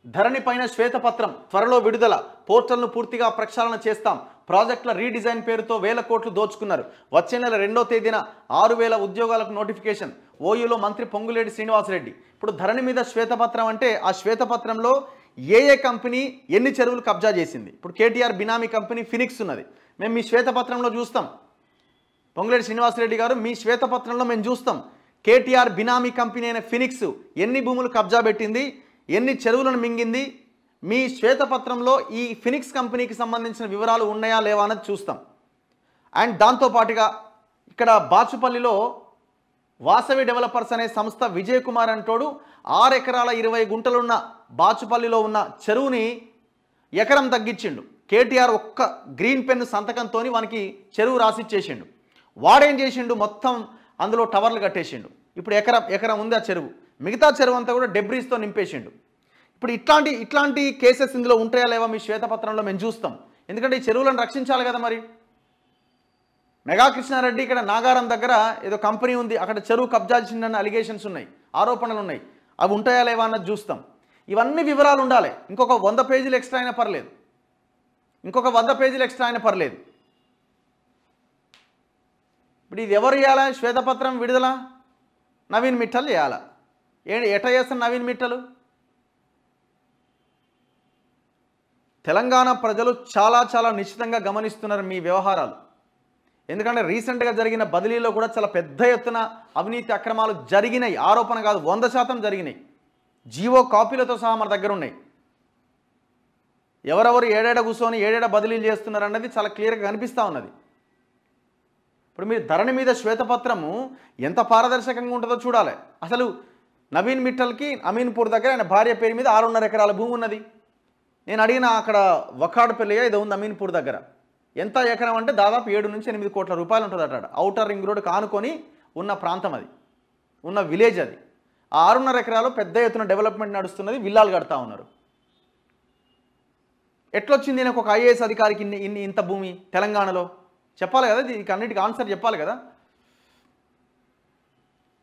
ధరణి పైన శ్వేతపత్రం త్వరలో విడుదల, పోర్టల్ను పూర్తిగా ప్రక్షాళన చేస్తాం, ప్రాజెక్టుల రీడిజైన్ పేరుతో వేల కోట్లు దోచుకున్నారు, వచ్చే నెల 2వ తేదీన 6,000 ఉద్యోగాలకు నోటిఫికేషన్, ఓయూలో మంత్రి పొంగులేటి శ్రీనివాసరెడ్డి. ఇప్పుడు ధరణి మీద శ్వేతపత్రం అంటే ఆ శ్వేతపత్రంలో ఏ కంపెనీ ఎన్ని చెరువులు కబ్జా చేసింది. ఇప్పుడు కేటీఆర్ బినామీ కంపెనీ ఫినిక్స్ ఉన్నది, మేము మీ శ్వేతపత్రంలో చూస్తాం. పొంగులేటి శ్రీనివాసరెడ్డి గారు, మీ శ్వేతపత్రంలో మేము చూస్తాం కేటీఆర్ బినామీ కంపెనీ అయిన ఫినిక్స్ ఎన్ని భూములు కబ్జా పెట్టింది, ఎన్ని చెరువులను మింగింది, మీ శ్వేతపత్రంలో ఈ ఫినిక్స్ కంపెనీకి సంబంధించిన వివరాలు ఉన్నాయా లేవా అన్నది చూస్తాం. అండ్ దాంతోపాటుగా ఇక్కడ బాచుపల్లిలో వాసవి డెవలపర్స్ అనే సంస్థ విజయ్ కుమార్ అంటోడు 6 ఎకరాల 20 గుంటలున్న బాచుపల్లిలో ఉన్న చెరువుని ఎకరం తగ్గించిండు. కేటీఆర్ ఒక్క గ్రీన్ పెన్ సంతకంతో వానికి చెరువు రాసిచ్చేసిండు. వాడేం చేసిండు, మొత్తం అందులో టవర్లు కట్టేసిండు. ఇప్పుడు ఎకరం ఉంది ఆ చెరువు, మిగతా చెరువు అంతా కూడా డెబ్రీస్తో నింపేసిండు. ఇప్పుడు ఇట్లాంటి కేసెస్ ఇందులో ఉంటాయా లేవా మీ శ్వేతపత్రంలో మేము చూస్తాం. ఎందుకంటే ఈ చెరువులను రక్షించాలి కదా. మరి మెగా కృష్ణారెడ్డి ఇక్కడ నాగారం దగ్గర ఏదో కంపెనీ ఉంది, అక్కడ చెరువు కబ్జా చేసిందన్న అలిగేషన్స్ ఉన్నాయి, ఆరోపణలు ఉన్నాయి, అవి ఉంటాయా లేవా అన్నది చూస్తాం. ఇవన్నీ వివరాలు ఉండాలి. ఇంకొక 100 పేజీలు ఎక్స్ట్రా అయినా పర్లేదు, ఇంకొక 100 పేజీలు ఎక్స్ట్రా అయినా పర్లేదు. ఇప్పుడు ఇది ఎవరు చేయాలా శ్వేతపత్రం విడుదల? నవీన్ మిట్టల్ చేయాలా? ఎట్లా చేస్తాను నవీన్ మిట్టలు? తెలంగాణ ప్రజలు చాలా నిశ్చితంగా గమనిస్తున్నారు మీ వ్యవహారాలు. ఎందుకంటే రీసెంట్గా జరిగిన బదిలీలో కూడా చాలా పెద్ద ఎత్తున అవినీతి అక్రమాలు జరిగినాయి, ఆరోపణ కాదు 100% జరిగినాయి. జీవో కాపీలతో సహా మన దగ్గర ఉన్నాయి. ఎవరెవరు ఏడేడ కూర్చొని ఏడేడ బదిలీలు చేస్తున్నారు అన్నది చాలా క్లియర్గా కనిపిస్తూ ఉన్నది. ఇప్పుడు మీరు ధరణి మీద శ్వేతపత్రము ఎంత పారదర్శకంగా ఉంటుందో చూడాలి. అసలు నవీన్ మిట్టల్కి అమీన్పూర్ దగ్గర ఆయన భార్య పేరు మీద 6.5 ఎకరాల భూమి ఉన్నది. నేను అడిగిన అక్కడ వకాడుపల్లి ఏదో ఉంది అమీన్పూర్ దగ్గర, ఎంత ఎకరం అంటే దాదాపు 7 నుంచి 8 కోట్ల రూపాయలు ఉంటుంది అట. ఔటర్ రింగ్ రోడ్ కానుకొని ఉన్న ప్రాంతం అది, ఉన్న విలేజ్ అది. ఆ 6.5 ఎకరాలు పెద్ద ఎత్తున డెవలప్మెంట్ నడుస్తున్నది, విల్లాలు కడతా ఉన్నారు. ఎట్లొచ్చింది నాకు ఒక ఐఏఎస్ అధికారికి ఇంత భూమి తెలంగాణలో? చెప్పాలి కదా, దీనికి అన్నిటికీ ఆన్సర్ చెప్పాలి కదా.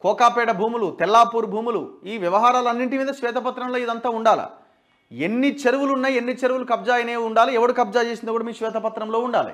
కోకాపేట భూములు, తెల్లాపూర్ భూములు, ఈ వ్యవహారాలన్నింటి మీద శ్వేతపత్రంలో ఇదంతా ఉండాలి. ఎన్ని చెరువులు ఉన్నాయి, ఎన్ని చెరువులు కబ్జా అయినవి ఉండాలి, ఎవడు కబ్జా చేసిందో కూడా మీ శ్వేతపత్రంలో ఉండాలి.